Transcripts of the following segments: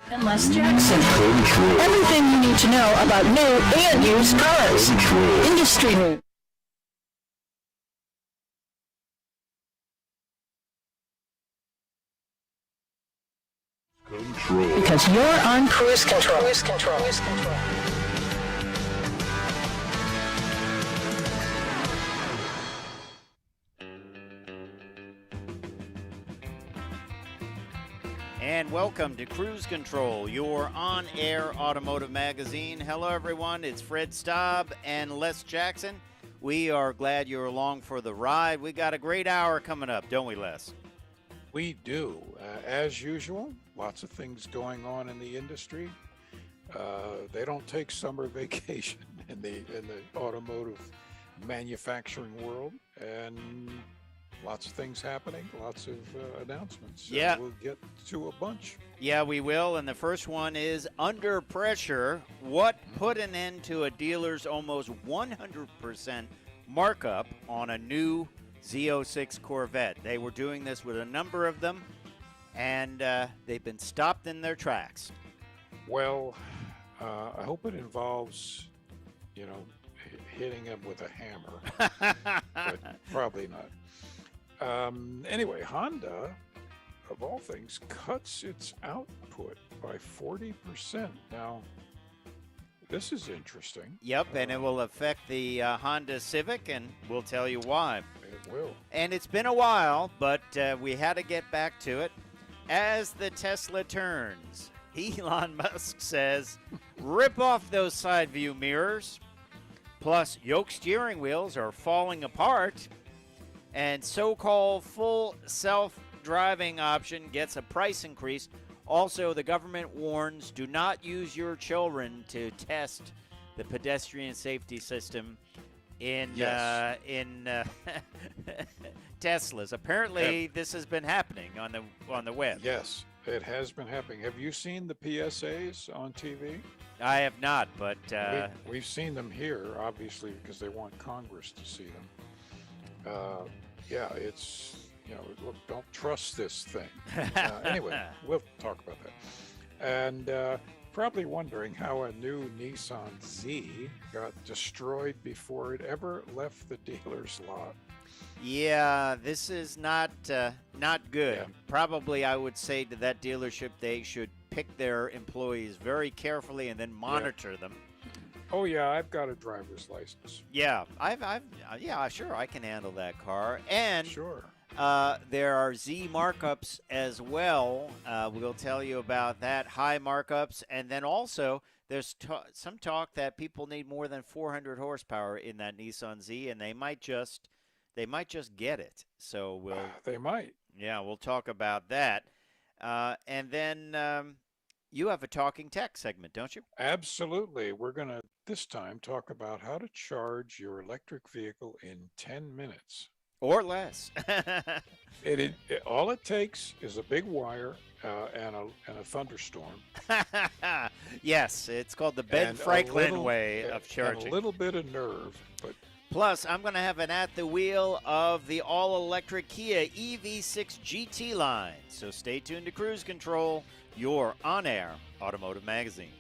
And Les Jackson. Everything you need to know about new and used cars. Industry news. Because you're on cruise control. Cruise control. Cruise control. And welcome to Cruise Control, your on-air automotive magazine. Hello, everyone. It's Fred Staab and Les Jackson. We are glad you're along for the ride. We got a great hour coming up, don't we, Les? We do. As usual, lots of things going on in the industry. They don't take summer vacation in the automotive manufacturing world, and lots of things happening, lots of announcements. Yeah. We'll get to a bunch. Yeah, we will. And the first one is Under Pressure. What put an end to a dealer's almost 100% markup on a new Z06 Corvette? They were doing this with a number of them, and they've been stopped in their tracks. Well, I hope it involves, hitting them with a hammer, but probably not. Anyway, Honda, of all things, cuts its output by 40%. Now, this is interesting. Yep, and it will affect the Honda Civic, and we'll tell you why. It will. And it's been a while, but we had to get back to it. As the Tesla turns, Elon Musk says, rip off those side view mirrors. Plus, Yoke steering wheels are falling apart. And so-called full self-driving option gets a price increase. Also, the government warns, do not use your children to test the pedestrian safety system in Teslas. Apparently, this has been happening on the web. Yes, it has been happening. Have you seen the PSAs on TV? I have not, but we've seen them here, obviously, because they want Congress to see them. Yeah, it's, look, don't trust this thing. Anyway, we'll talk about that. And probably wondering how a new Nissan Z got destroyed before it ever left the dealer's lot. Yeah, this is not good. Yeah. Probably, I would say to that dealership, they should pick their employees very carefully and then monitor them. Oh yeah, I've got a driver's license. Yeah, yeah, sure, I can handle that car. And Sure. there are Z markups as well. We'll tell you about that. High markups, and then also there's some talk that people need more than 400 horsepower in that Nissan Z, and they might just get it. So They might. Yeah, we'll talk about that. And then you have a talking tech segment, don't you? Absolutely. We're going to this time talk about how to charge your electric vehicle in 10 minutes. Or less. All it takes is a big wire and a thunderstorm. Yes, it's called the Ben Franklin way of charging. And a little bit of nerve, but plus, I'm going to have an at the wheel of the all-electric Kia EV6 GT Line. So stay tuned to Cruise Control, your on-air automotive magazine.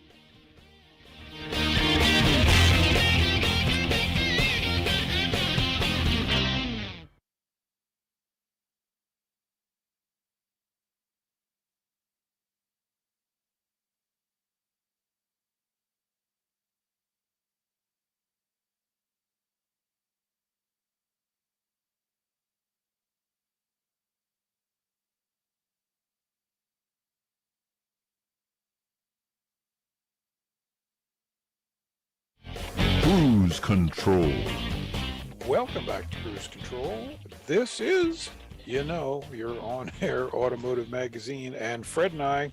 Cruise Control. welcome back to Cruise Control. This is, your on-air automotive magazine, and Fred and I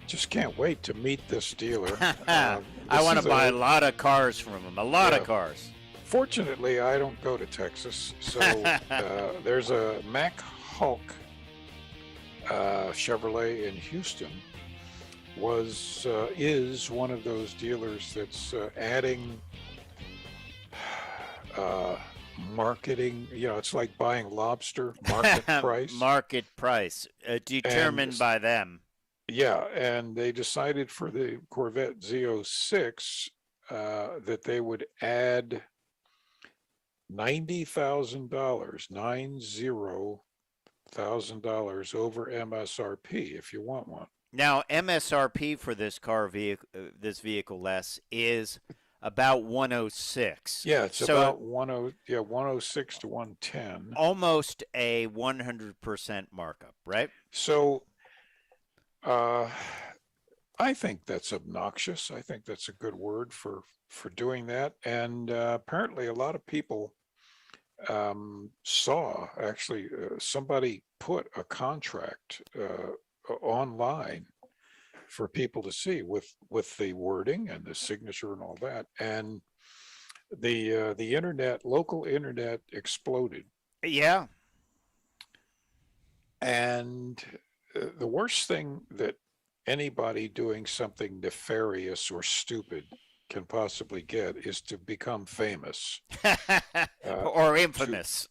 just can't wait to meet this dealer. I want to buy a lot of cars from him, a lot of cars. Fortunately, I don't go to Texas, so there's a Mack Hulk Chevrolet in Houston is one of those dealers that's adding marketing. It's like buying lobster, market price. Market price, determined by them. Yeah, and they decided for the Corvette Z06 that they would add $90,000, $90,000 over MSRP if you want one. Now, MSRP for this this vehicle, Les, is about 106. Yeah, it's so about 106 to 110. almost a 100% markup, right? So I think that's obnoxious. I think that's a good word for doing that. And apparently a lot of people saw, actually, somebody put a contract online for people to see with the wording and the signature and all that. And the internet, local internet exploded. Yeah. And the worst thing that anybody doing something nefarious or stupid can possibly get is to become famous or infamous.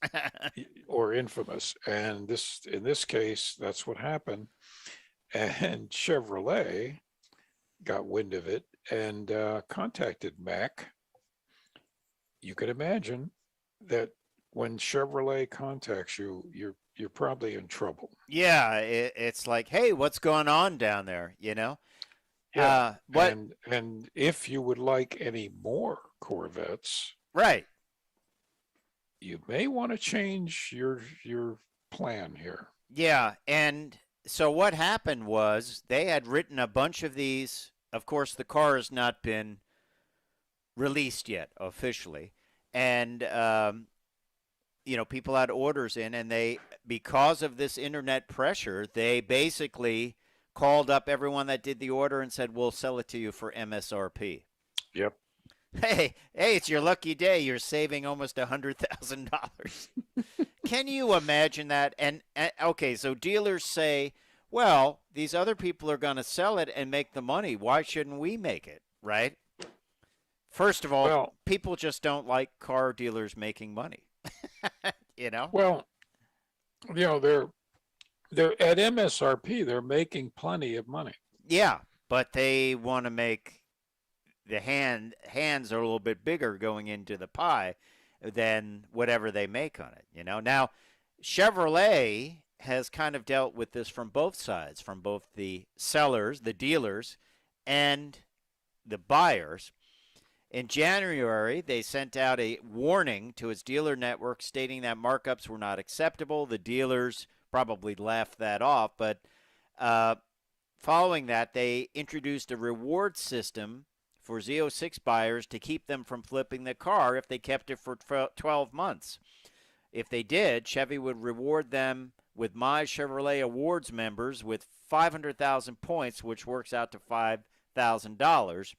Or infamous. And in this case, that's what happened. And Chevrolet got wind of it and contacted Mac. You can imagine that when Chevrolet contacts you, you're probably in trouble. Yeah, it's like, hey, what's going on down there? You know. Yeah. And if you would like any more Corvettes, right, you may want to change your plan here. Yeah, and so what happened was they had written a bunch of these. Of course, the car has not been released yet officially, and people had orders in, and they, because of this internet pressure, they basically called up everyone that did the order and said, we'll sell it to you for MSRP. Yep. Hey, it's your lucky day. You're saving almost $100,000. Can you imagine that? And okay, so dealers say, well, these other people are going to sell it and make the money. Why shouldn't we make it, right? First of all, people just don't like car dealers making money. Well, they're at MSRP. They're making plenty of money. Yeah, but they want to make the hands are a little bit bigger going into the pie than whatever they make on it. Now Chevrolet has kind of dealt with this from both sides, from both the sellers, the dealers, and the buyers. In January, they sent out a warning to its dealer network stating that markups were not acceptable. The dealers probably laughed that off, but following that, they introduced a reward system for Z06 buyers to keep them from flipping the car if they kept it for 12 months. If they did, Chevy would reward them with My Chevrolet Awards members with 500,000 points, which works out to $5,000.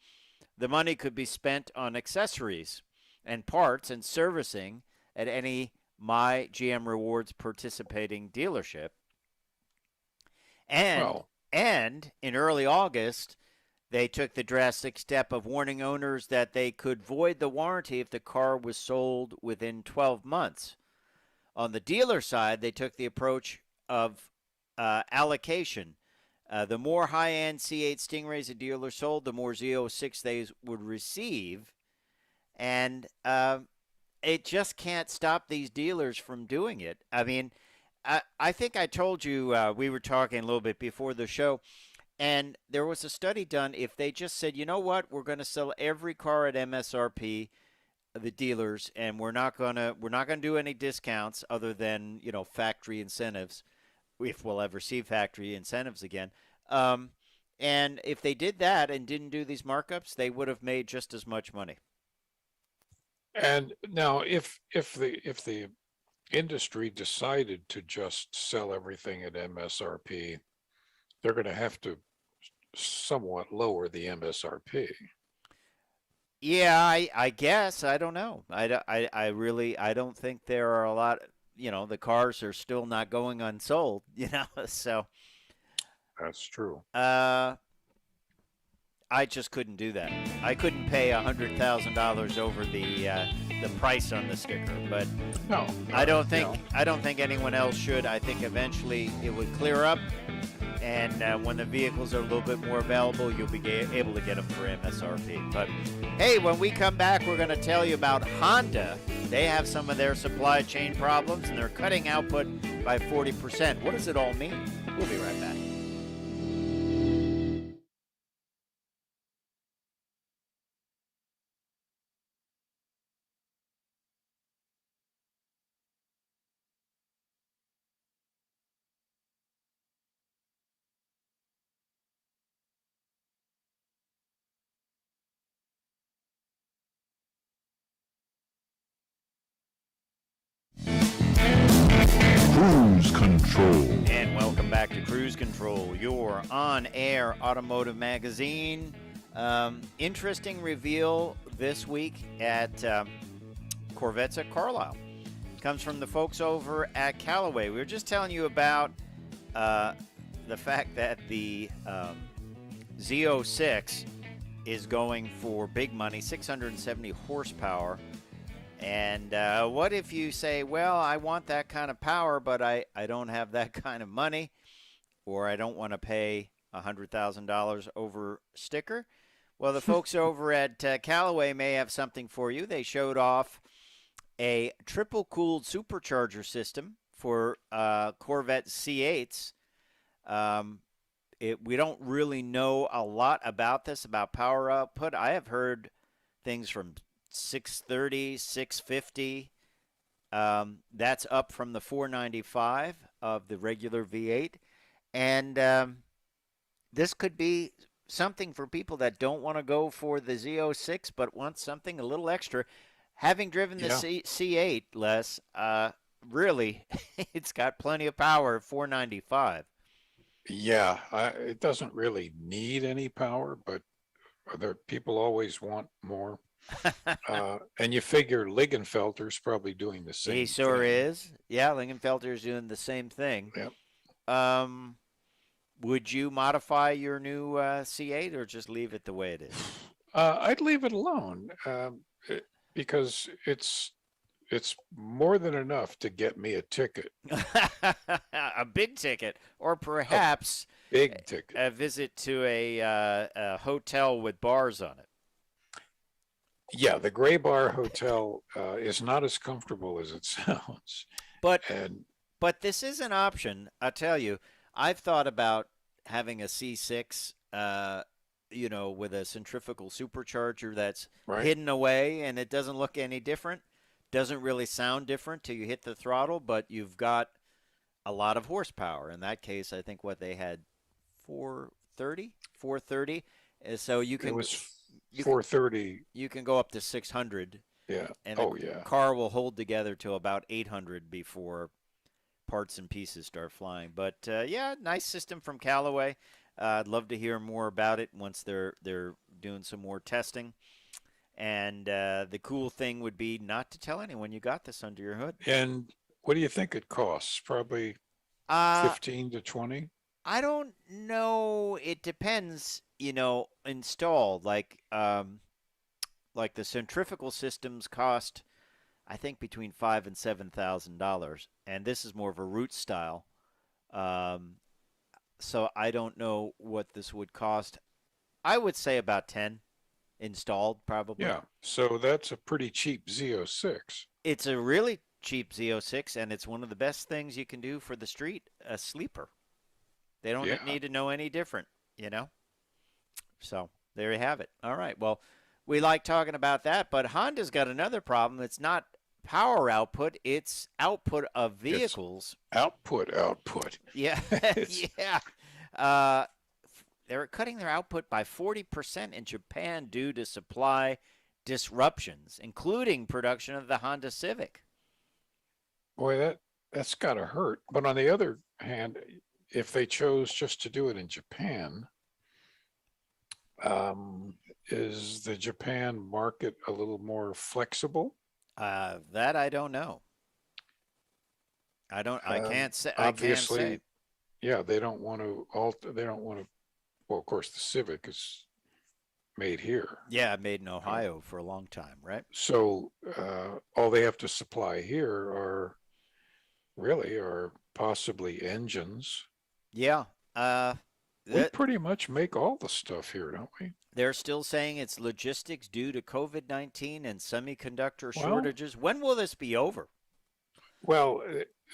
The money could be spent on accessories and parts and servicing at any My GM Rewards participating dealership. And in early August, they took the drastic step of warning owners that they could void the warranty if the car was sold within 12 months. On the dealer side, they took the approach of allocation. The more high-end C8 Stingrays a dealer sold, the more Z06 they would receive. And it just can't stop these dealers from doing it. I mean, I think I told you we were talking a little bit before the show, and there was a study done. If they just said, you know what, we're going to sell every car at MSRP, the dealers, and we're not going to do any discounts other than factory incentives, if we'll ever see factory incentives again. And if they did that and didn't do these markups, they would have made just as much money. And now, if the industry decided to just sell everything at MSRP, they're going to have to somewhat lower the MSRP. Yeah, I guess. I don't know. I really don't think there are a lot. The cars are still not going unsold. So. That's true. I just couldn't do that. I couldn't pay $100,000 over the price on the sticker. But no, I don't think anyone else should. I think eventually it would clear up, And when the vehicles are a little bit more available, you'll be able to get them for MSRP. But hey, when we come back, we're going to tell you about Honda. They have some of their supply chain problems, and they're cutting output by 40%. What does it all mean? We'll be right back. Cruise Control. And welcome back to Cruise Control, your on-air automotive magazine. Interesting reveal this week at Corvettes at Carlisle. Comes from the folks over at Callaway. We were just telling you about the fact that the Z06 is going for big money, 670 horsepower. And what if you say, well, I want that kind of power, but I don't have that kind of money, or I don't want to pay $100,000 over sticker? Well, the folks over at Callaway may have something for you. They showed off a triple-cooled supercharger system for Corvette C8s. We don't really know a lot about this, about power output. I have heard things from 630, 650. That's up from the 495 of the regular V8. And this could be something for people that don't want to go for the Z06 but want something a little extra. Having driven the C8, Les, really, it's got plenty of power at 495. Yeah, it doesn't really need any power, but people always want more. And you figure Lingenfelter's probably doing the same He sure thing. is. Yeah, Lingenfelter's doing the same thing. Yep. Would you modify your new C8 or just leave it the way it is? I'd leave it alone because it's more than enough to get me a ticket. A big ticket, or perhaps Big ticket. a visit to a hotel with bars on it. Yeah, the Gray Bar Hotel is not as comfortable as it sounds. But this is an option. I'll tell you, I've thought about having a C6, with a centrifugal supercharger that's hidden away, and it doesn't look any different. Doesn't really sound different till you hit the throttle, but you've got a lot of horsepower. In that case, I think what they had 430. So you can. It was 430. You can go up to 600. Yeah. And the car will hold together till about 800 before parts and pieces start flying. But nice system from Callaway. I'd love to hear more about it once they're doing some more testing. And the cool thing would be not to tell anyone you got this under your hood. And what do you think it costs? Probably 15 to 20? I don't know. It depends, installed. Like the centrifugal systems cost, I think, between $5,000 and $7,000, and this is more of a root style. So I don't know what this would cost. I would say about 10 installed, probably. Yeah. So that's a pretty cheap Z06. It's a really cheap Z06, and it's one of the best things you can do for the street. A sleeper. They don't need to know any different, So there you have it. All right. Well, we like talking about that, but Honda's got another problem. It's not power output, it's output of vehicles. It's output. Yeah. Yeah. They're cutting their output by 40% in Japan due to supply disruptions, including production of the Honda Civic. Boy, that's got to hurt. But on the other hand, if they chose just to do it in Japan, is the Japan market a little more flexible? That I don't know. I can't say. Obviously, I can't say. Yeah, they don't want to alter. They don't want to. Well, of course, the Civic is made here. Yeah, made in Ohio for a long time, right? So all they have to supply here are possibly engines. Yeah. We pretty much make all the stuff here, don't we? They're still saying it's logistics due to COVID-19 and semiconductor Well, shortages. When will this be over? Well,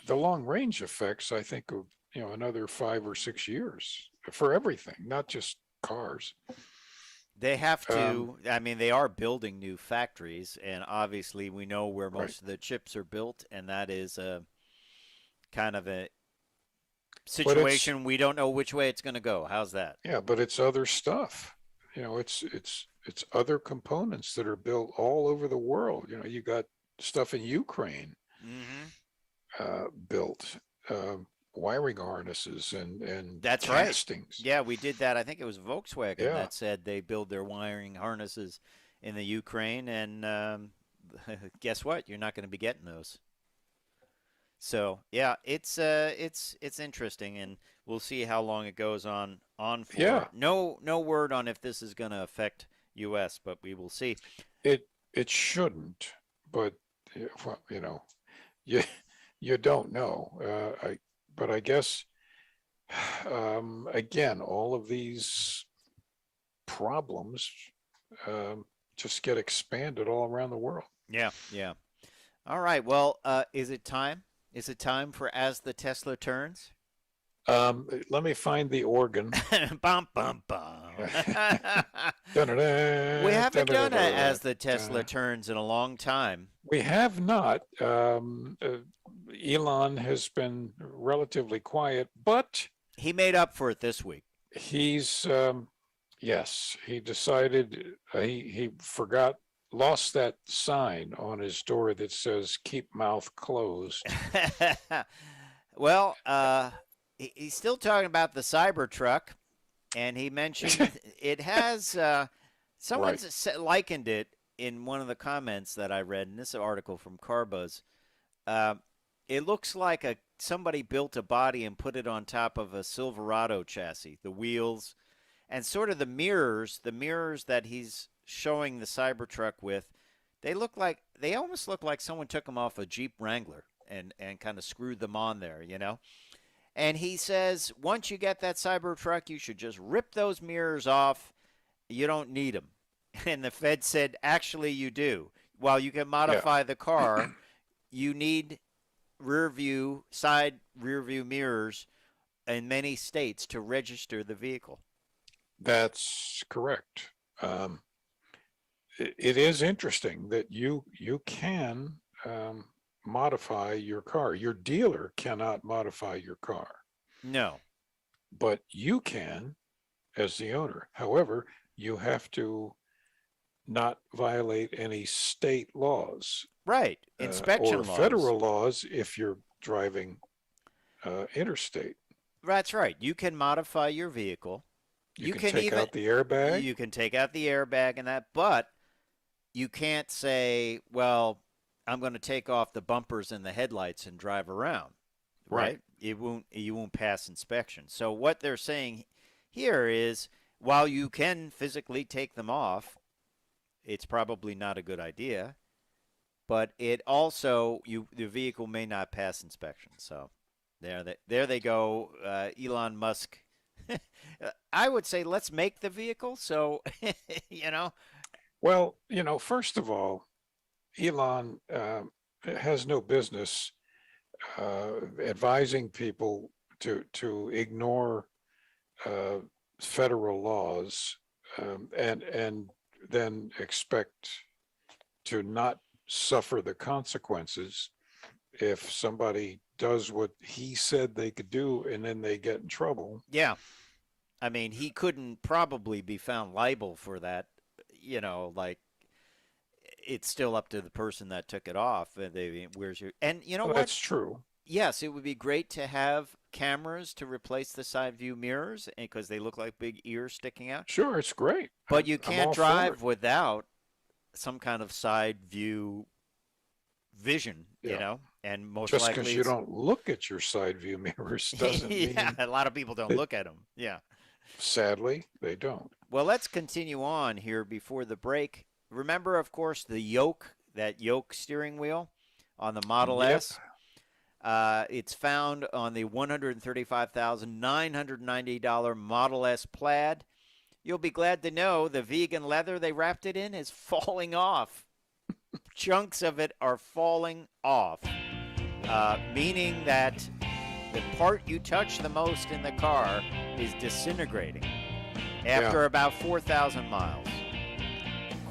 the long range effects, I think, of another 5 or 6 years for everything, not just cars. They have to. I mean, they are building new factories, and obviously, we know where most of the chips are built, and that is a kind of a situation we don't know which way it's going to go. How's that? Yeah, but it's other stuff. It's other components that are built all over the world. You got stuff in Ukraine built, wiring harnesses and that's castings. Right. Yeah, we did that. I think it was Volkswagen that said they build their wiring harnesses in the Ukraine, and guess what? You're not going to be getting those. So yeah, it's interesting, and we'll see how long it goes on for. Yeah. No word on if this is going to affect U.S., but we will see. It shouldn't, but you don't know. But I guess again, all of these problems just get expanded all around the world. Yeah. All right. Well, is it time? Is it time for As the Tesla Turns? Let me find the organ. Bum, bum, bum. We haven't done it As the Tesla Turns in a long time. We have not. Elon has been relatively quiet, but he made up for it this week. He's yes, he decided he lost that sign on his door that says "Keep mouth closed." Well, he's still talking about the Cybertruck, and he mentioned it has. Someone's likened it in one of the comments that I read in this article from CarBuzz. It looks like somebody built a body and put it on top of a Silverado chassis, the wheels, and sort of the mirrors that he's showing the Cybertruck with. They almost look like someone took them off a Jeep Wrangler and kind of screwed them on there, And he says, once you get that Cybertruck, you should just rip those mirrors off. You don't need them. And the Fed said, actually, you do. While you can modify the car, you need side rear view mirrors in many states to register the vehicle. That's correct. It is interesting that you can modify your car. Your dealer cannot modify your car. No. But you can as the owner. However, you have to not violate any state laws. Right. Inspection or laws. Federal laws if you're driving interstate. That's right. You can modify your vehicle. You can take out the airbag. You can take out the airbag and that, but you can't say, well, I'm going to take off the bumpers and the headlights and drive around. Right? You won't pass inspection. So what they're saying here is, while you can physically take them off, it's probably not a good idea. But it also, the vehicle may not pass inspection. So there they go. Elon Musk. I would say let's make the vehicle. So, Well, first of all, Elon has no business advising people to ignore federal laws and then expect to not suffer the consequences if somebody does what he said they could do and then they get in trouble. Yeah. I mean, he couldn't probably be found liable for that, it's still up to the person that took it off. And you know what? That's true. Yes, it would be great to have cameras to replace the side view mirrors because they look like big ears sticking out. Sure, it's great. But you can't drive without some kind of side view vision, and most just likely because you don't look at your side view mirrors doesn't mean. A lot of people don't look at them. Yeah. Sadly, they don't. Well, let's continue on here before the break. Remember, of course, the Yoke, that Yoke steering wheel on the Model S? It's found on the $135,990 Model S Plaid. You'll be glad to know the vegan leather they wrapped it in is falling off. Chunks of it are falling off, meaning that the part you touch the most in the car is disintegrating after about 4,000 miles.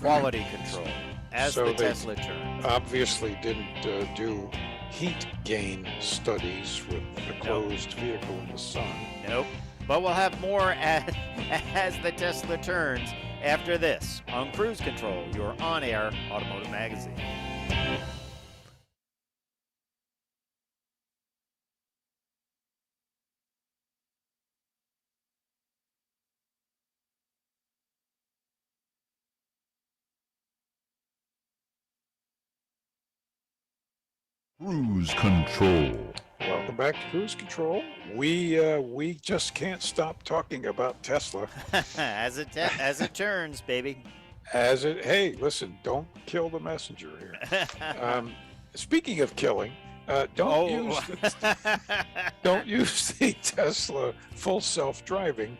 Quality control as So the they Tesla turns. Obviously didn't do heat gain studies with the closed vehicle in the sun. Nope. But we'll have more as the Tesla turns after this on Cruise Control, your on-air automotive magazine. Cruise Control. Welcome back to Cruise Control. We just can't stop talking about Tesla. as it turns, baby. Hey, listen, don't kill the messenger here. Speaking of killing, don't use the Tesla full self-driving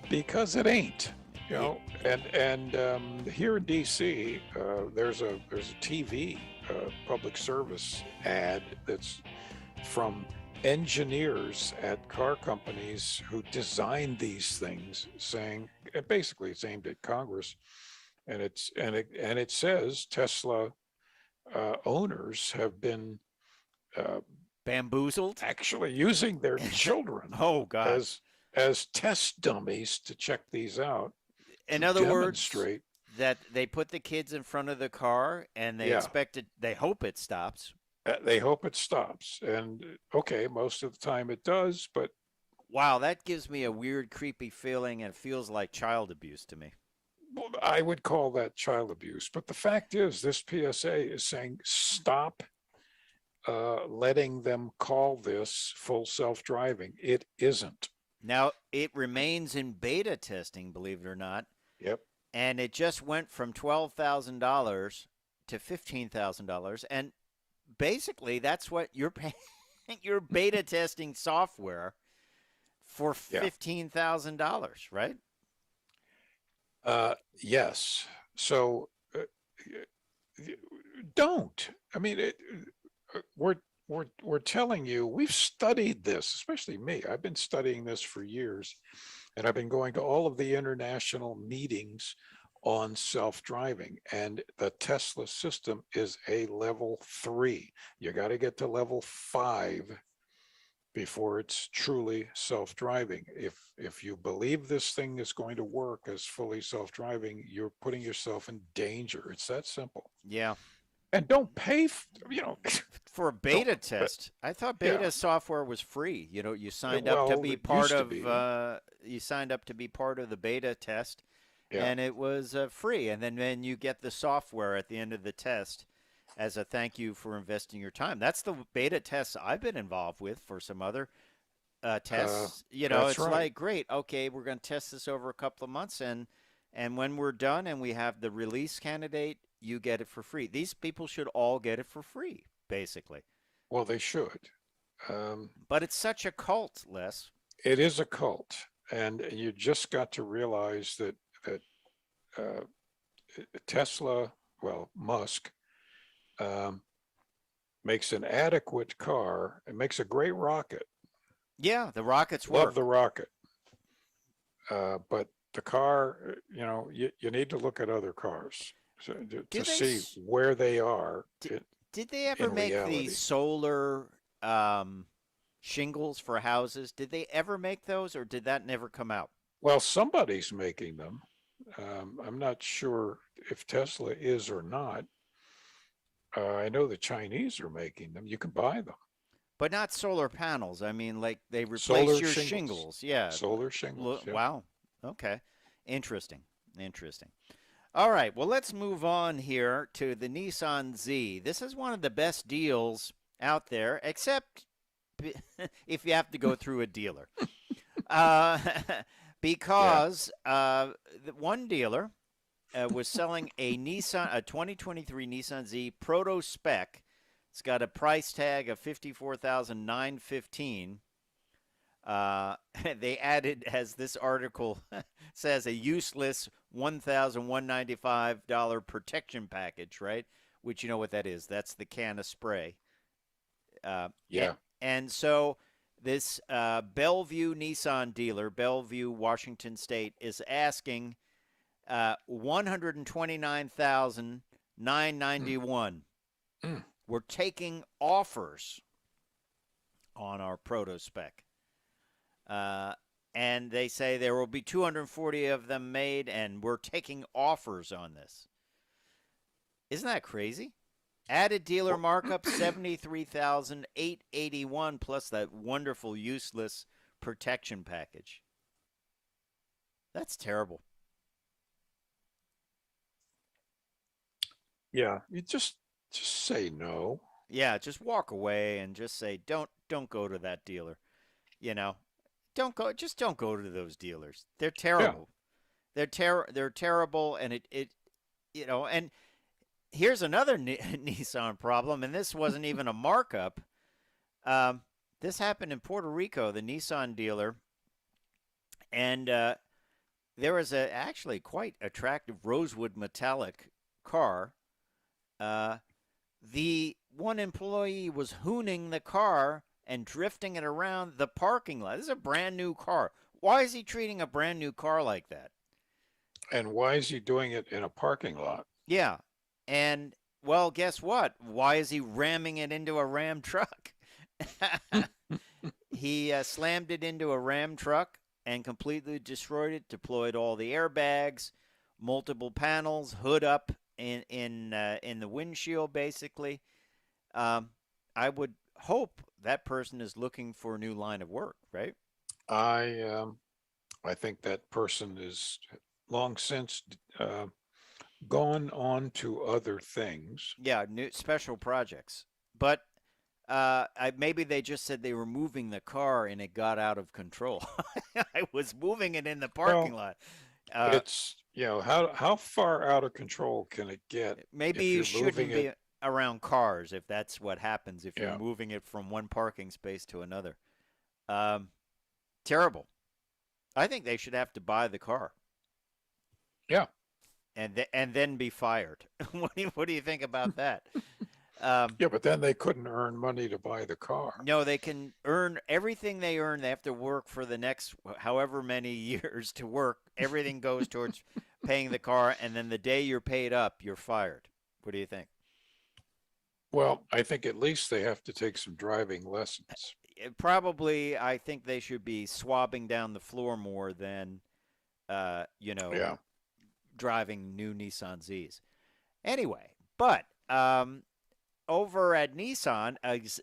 because it ain't. You know, and here in DC, there's a TV public service ad that's from engineers at car companies who designed these things, saying basically it's aimed at Congress, and it says Tesla owners have been bamboozled, actually using their children oh God, as test dummies to check these out. In other words, demonstrate that they put the kids in front of the car and they they hope it stops. They hope it stops. And okay, most of the time it does, but wow, that gives me a weird, creepy feeling and feels like child abuse to me. I would call that child abuse. But the fact is, this PSA is saying stop letting them call this full self-driving. It isn't. Now, it remains in beta testing, believe it or not. Yep. And it just went from $12,000 to $15,000. And basically, that's what you're paying. You're beta testing software for $15,000, right? Yes. So don't. I mean, we're telling you, we've studied this, especially me. I've been studying this for years, and I've been going to all of the international meetings on self-driving, and the Tesla system is a level 3. You got to get to level 5 before it's truly self-driving. If you believe this thing is going to work as fully self-driving, you're putting yourself in danger. It's that simple. Yeah. And don't pay, for a beta test. I thought beta software was free. You know, you signed up to be part of you signed up to be part of the beta test, and it was free. And then you get the software at the end of the test as a thank you for investing your time. That's the beta tests I've been involved with for some other tests. It's right. Like, great, okay, we're going to test this over a couple of months, and when we're done and we have the release candidate, you get it for free. These people should all get it for free, basically. Well, they should. But it's such a cult, Les. It is a cult, and you just got to realize that Tesla, well, Musk, makes an adequate car and makes a great rocket. Yeah, the rockets work. Love the rocket. But the car, you need to look at other cars to see where they are. Did they ever make these solar shingles for houses? Did they ever make those, or did that never come out? Well, somebody's making them. I'm not sure if Tesla is or not. I know the Chinese are making them. You can buy them. But not solar panels. I mean, like they replace your shingles. Yeah. Solar shingles. Yeah. Wow. Okay. Interesting. All right. Well, let's move on here to the Nissan Z. This is one of the best deals out there, except if you have to go through a dealer. Because one dealer was selling a 2023 Nissan Z Proto Spec. It's got a price tag of $54,915. They added, as this article says, a useless $1,195 protection package, right? Which you know what that is. That's the can of spray. Yeah. And so this Bellevue Nissan dealer, Bellevue, Washington State, is asking $129,991. We're taking offers on our proto spec. And they say there will be 240 of them made, and we're taking offers on this. Isn't that crazy? Added dealer markup $73,881 plus that wonderful useless protection package. That's terrible. Yeah, you just say no. Yeah, just walk away and just say don't go to that dealer. You know, don't go to those dealers. They're terrible. Yeah. They're terrible, and it you know, and here's another Nissan problem, and this wasn't even a markup. This happened in Puerto Rico, the Nissan dealer, and there was a actually quite attractive rosewood metallic car. The one employee was hooning the car and drifting it around the parking lot. This is a brand new car. Why is he treating a brand new car like that? And why is he doing it in a parking lot? Yeah. And, well, guess what? Why is he ramming it into a Ram truck? He slammed it into a Ram truck and completely destroyed it, deployed all the airbags, multiple panels, hood up in the windshield, basically. I would hope that person is looking for a new line of work, right? I think that person is long since gone on to other things. Yeah, new special projects. But maybe they just said they were moving the car and it got out of control. I was moving it in the parking lot. It's, how far out of control can it get? Maybe you shouldn't be around cars if that's what happens, if you're moving it from one parking space to another. Terrible. I think they should have to buy the car. Yeah. And then be fired. What do you think about that? Yeah, but then they couldn't earn money to buy the car. No, they can earn everything they earn. They have to work for the next however many years to work. Everything goes towards paying the car, and then the day you're paid up, you're fired. What do you think? Well, I think at least they have to take some driving lessons. Probably, I think they should be swabbing down the floor more than, driving new Nissan Zs. Anyway, but over at Nissan,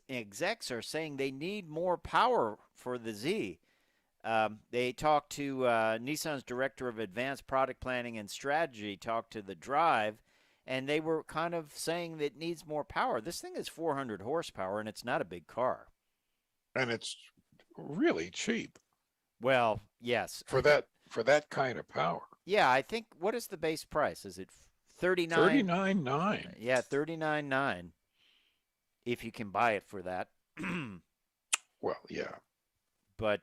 execs are saying they need more power for the Z. They talked to Nissan's director of advanced product planning and strategy, talked to the Drive, and they were kind of saying that it needs more power. This thing is 400 horsepower, and it's not a big car. And it's really cheap. Well, yes. For that kind of power. Yeah, I think, what is the base price? Is it $39,900? $39,900. Yeah, $39,900. If you can buy it for that. Well, yeah. But,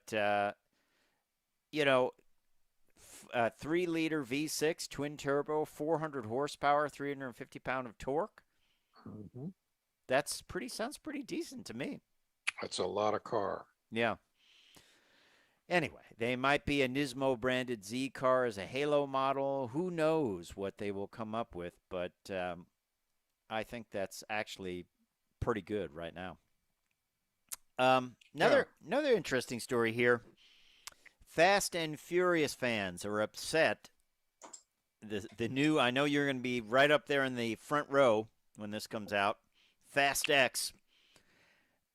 3-liter V6 twin turbo, 400 horsepower, 350 pound of torque. Mm-hmm. Sounds pretty decent to me. That's a lot of car. Yeah. Anyway, they might be a Nismo branded Z car as a Halo model. Who knows what they will come up with, but I think that's actually pretty good right now. Another interesting story here. Fast and Furious fans are upset. The new, I know you're going to be right up there in the front row when this comes out, Fast X.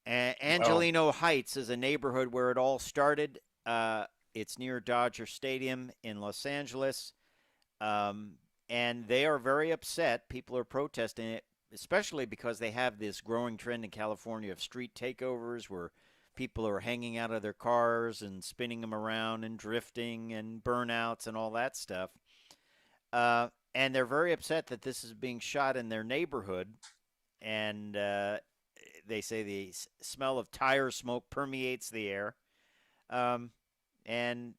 Angelino Heights is a neighborhood where it all started. It's near Dodger Stadium in Los Angeles. And they are very upset. People are protesting it, especially because they have this growing trend in California of street takeovers where people are hanging out of their cars and spinning them around and drifting and burnouts and all that stuff. And they're very upset that this is being shot in their neighborhood. And they say the smell of tire smoke permeates the air, and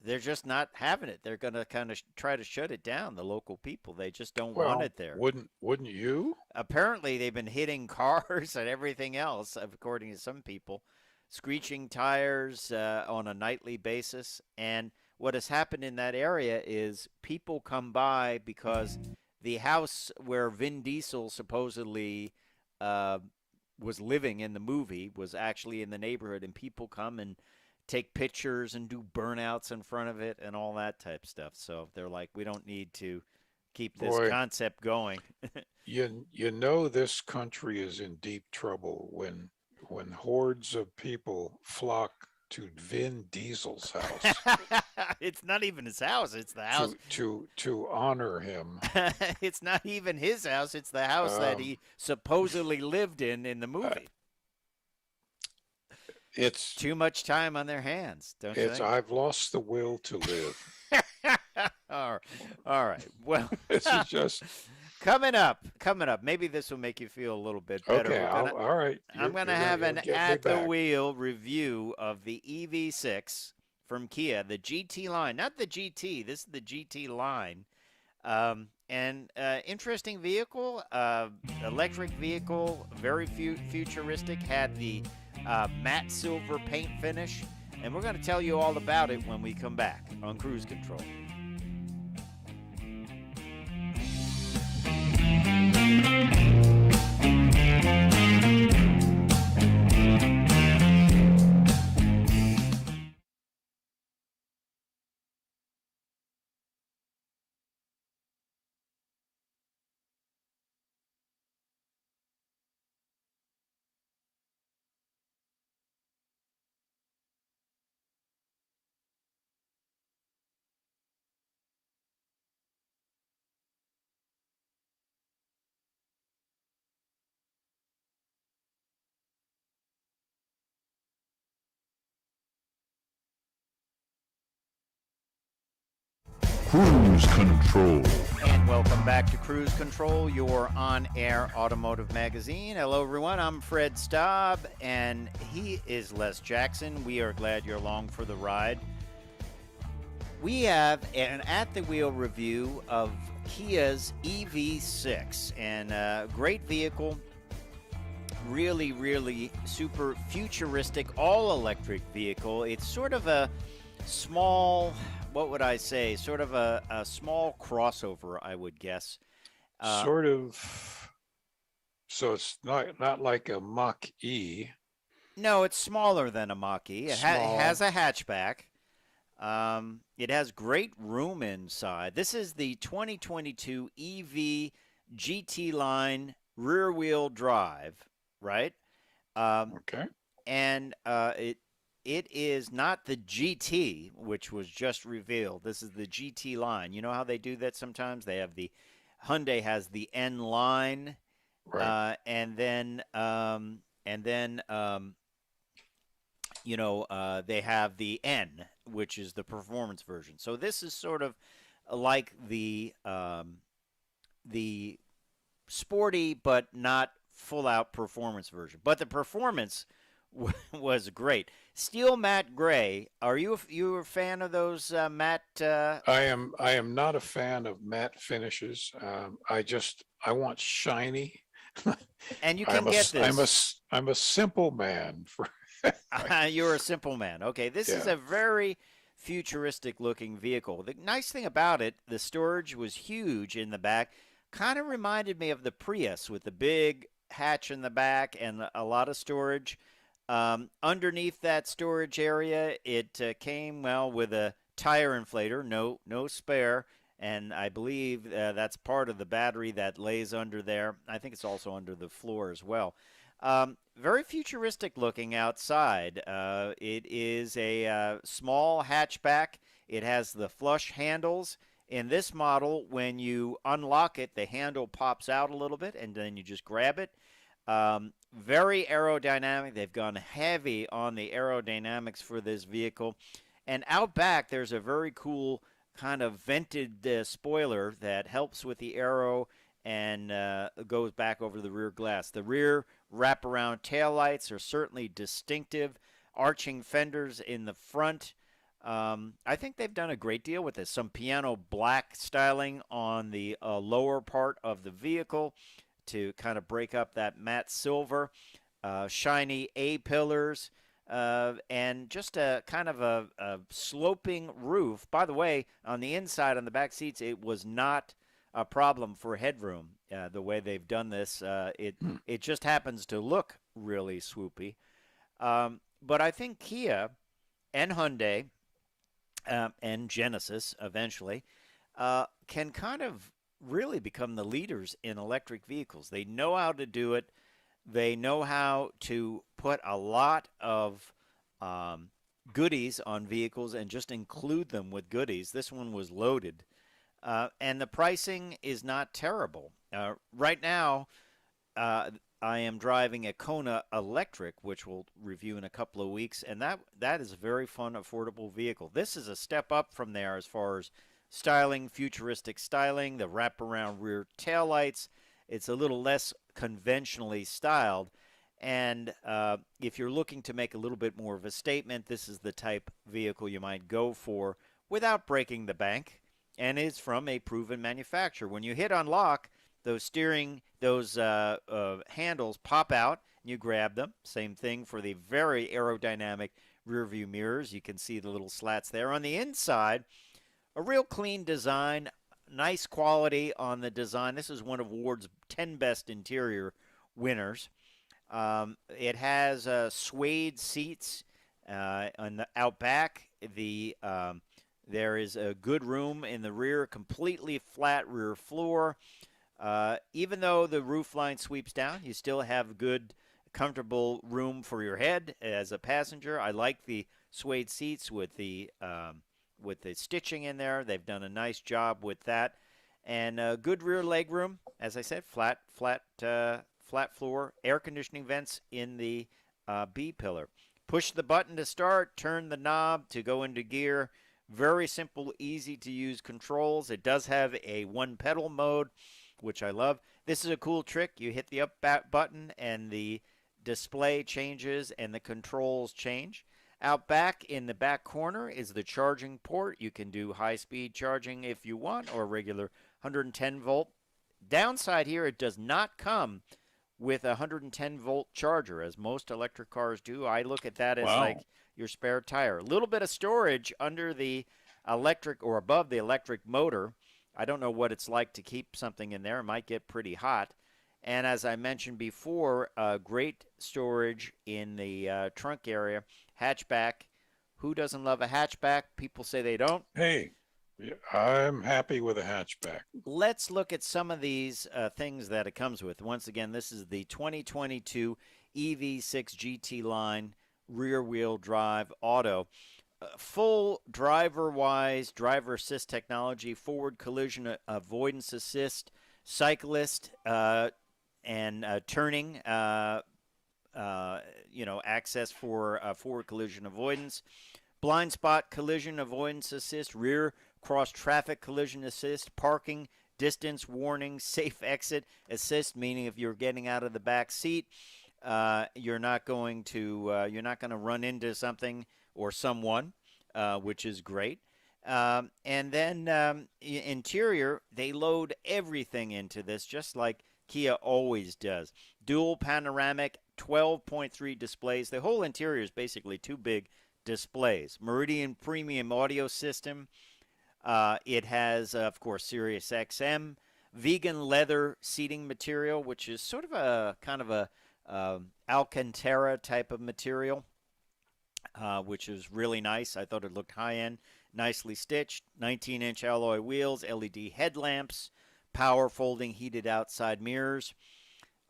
they're just not having it. They're going to kind of try to shut it down. The local people, they just don't want it there. Wouldn't you? Apparently, they've been hitting cars and everything else, according to some people, screeching tires on a nightly basis. And what has happened in that area is people come by because the house where Vin Diesel supposedly was living in the movie was actually in the neighborhood, and people come and take pictures and do burnouts in front of it and all that type stuff. So they're like, we don't need to keep this concept going. You know this country is in deep trouble when hordes of people flock to Vin Diesel's house. It's not even his house, it's the house to honor him. It's not even his house, it's the house that he supposedly lived in the movie. It's too much time on their hands, don't you think? I've lost the will to live. All right. Well, this is just coming up. Maybe this will make you feel a little bit better. Okay, all right. I'm going to have an at the wheel review of the EV6 from Kia, the GT line, not the GT. This is the GT line. Interesting vehicle, electric vehicle, very futuristic, had the matte silver paint finish, and we're going to tell you all about it when we come back on Cruise Control. Cruise Control. And welcome back to Cruise Control, your on-air automotive magazine. Hello, everyone. I'm Fred Staab, and he is Les Jackson. We are glad you're along for the ride. We have an at-the-wheel review of Kia's EV6, and a great vehicle. Really, really super futuristic, all-electric vehicle. It's sort of a small... what would I say? Sort of a small crossover, I would guess. Sort of. So it's not like a Mach-E. No, it's smaller than a Mach-E. It has a hatchback. It has great room inside. This is the 2022 EV GT Line rear-wheel drive, right? Okay. And it is not the GT, which was just revealed. This is the GT line. You know how they do that sometimes? They have Hyundai has the N line, right. and then they have the N, which is the performance version. So this is sort of like the sporty but not full-out performance version. But the performance was great. Steel matte gray. Are you a fan of those matte? I am not a fan of matte finishes. I want shiny. And you can get this. I'm a simple man. You're a simple man. Okay, this is a very futuristic looking vehicle. The nice thing about it, the storage was huge in the back. Kind of reminded me of the Prius with the big hatch in the back and a lot of storage. Underneath that storage area, it came, with a tire inflator, no spare, and I believe that's part of the battery that lays under there. I think it's also under the floor as well. Very futuristic looking outside. It is a small hatchback. It has the flush handles. In this model, when you unlock it, the handle pops out a little bit, and then you just grab it. Very aerodynamic. They've gone heavy on the aerodynamics for this vehicle. And out back, there's a very cool kind of vented spoiler that helps with the aero and goes back over the rear glass. The rear wraparound taillights are certainly distinctive. Arching fenders in the front. I think they've done a great deal with this. Some piano black styling on the lower part of the vehicle to kind of break up that matte silver. Shiny A-pillars. And just a kind of a sloping roof. By the way, on the inside, on the back seats, it was not a problem for headroom. The way they've done this, it just happens to look really swoopy. But I think Kia and Hyundai and Genesis eventually can kind of really become the leaders in electric vehicles. They know how to do it. They know how to put a lot of goodies on vehicles and just include them with goodies. This one was loaded. And the pricing is not terrible. Right now, I am driving a Kona Electric, which we'll review in a couple of weeks, and that is a very fun, affordable vehicle. This is a step up from there as far as styling, futuristic styling, the wraparound rear taillights. It's a little less conventionally styled, and if you're looking to make a little bit more of a statement, this is the type vehicle you might go for without breaking the bank, and is from a proven manufacturer. When you hit unlock, those handles pop out, and you grab them. Same thing for the very aerodynamic rear view mirrors. You can see the little slats there. On the inside, a real clean design, nice quality on the design. This is one of Ward's 10 best interior winners. It has suede seats on the out back. There is a good room in the rear, completely flat rear floor. Even though the roof line sweeps down, you still have good, comfortable room for your head as a passenger. I like the suede seats with the stitching in there. They've done a nice job with that, and good rear leg room. As I said, flat floor, air conditioning vents in the B pillar. Push the button to start. Turn the knob to go into gear. Very simple, easy to use controls. It does have a one pedal mode, which I love. This is a cool trick. You hit the up button and the display changes and the controls change. Out back in the back corner is the charging port. You can do high-speed charging if you want, or regular 110-volt. Downside here, it does not come with a 110-volt charger, as most electric cars do. I look at that as like your spare tire. A little bit of storage under the electric or above the electric motor. I don't know what it's like to keep something in there. It might get pretty hot. And as I mentioned before, great storage in the trunk area. Hatchback. Who doesn't love a hatchback? People say they don't. Hey, I'm happy with a hatchback. Let's look at some of these things that it comes with. Once again, this is the 2022 EV6 GT Line rear-wheel drive auto. Full driver-wise, driver assist technology, forward collision avoidance assist, cyclist and turning, access for forward collision avoidance, blind spot collision avoidance assist, rear cross traffic collision assist, parking distance warning, safe exit assist, meaning if you're getting out of the back seat, you're not going to run into something or someone, which is great. And then interior, they load everything into this, just like Kia always does. Dual panoramic 12.3 displays. The whole interior is basically two big displays. Meridian premium audio system. It has, of course, Sirius XM. Vegan leather seating material, which is sort of a kind of a Alcantara type of material, which is really nice. I thought it looked high-end, nicely stitched. 19-inch alloy wheels, LED headlamps, power folding heated outside mirrors.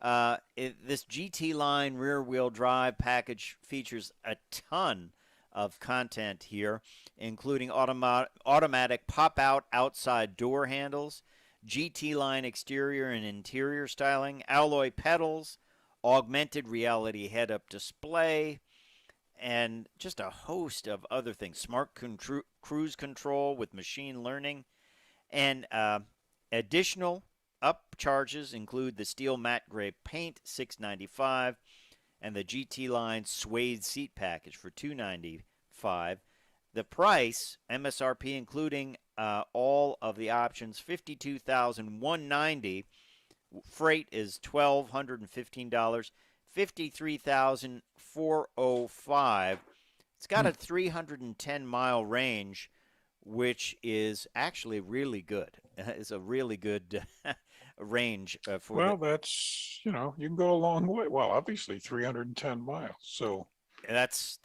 This GT Line rear-wheel drive package features a ton of content here, including automatic pop-out outside door handles, GT Line exterior and interior styling, alloy pedals, augmented reality head-up display, and just a host of other things. Smart cruise control with machine learning, and additional up charges include the steel matte gray paint, $695, and the GT Line suede seat package for $295. The price, MSRP including all of the options, $52,190. Freight is $1,215. $53,405. It's got a 310-mile range, which is actually really good. It's a really good range for. Well, that's, you can go a long way. Well, obviously 310 miles. So that's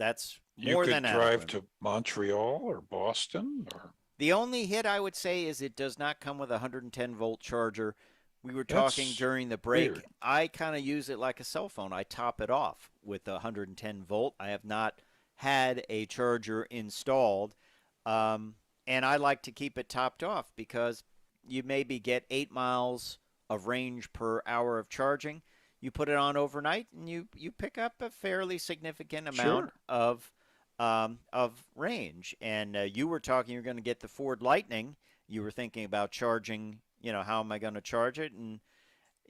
you more could than drive adequate. to Montreal or Boston or. The only hit I would say is it does not come with a 110-volt charger. We were talking That's during the break. weird. I kind of use it like a cell phone. I top it off with a 110 volt. I have not had a charger installed, and I like to keep it topped off because you maybe get 8 miles of range per hour of charging. You put it on overnight, and you pick up a fairly significant amount of range. And you were talking you're going to get the Ford Lightning. You were thinking about charging. How am I going to charge it? And,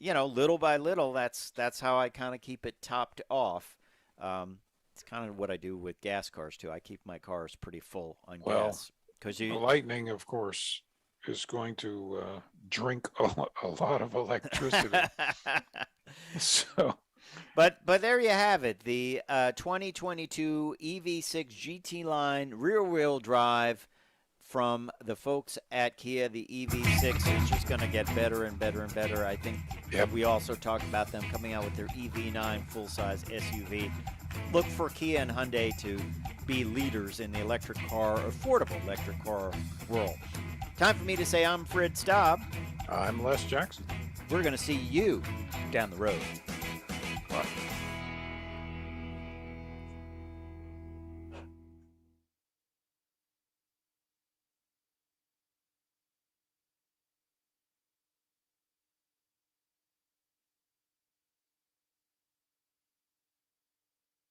little by little, that's how I kind of keep it topped off. It's kind of what I do with gas cars, too. I keep my cars pretty full on gas. The Lightning, of course, is going to drink a lot of electricity. So, But there you have it. The 2022 EV6 GT Line rear-wheel drive from the folks at Kia. The EV6 is just going to get better and better and better. I think we also talked about them coming out with their EV9 full-size SUV. Look for Kia and Hyundai to be leaders in the affordable electric car world. Time for me to say I'm Fred Staab. I'm Les Jackson. We're going to see you down the road. Bye.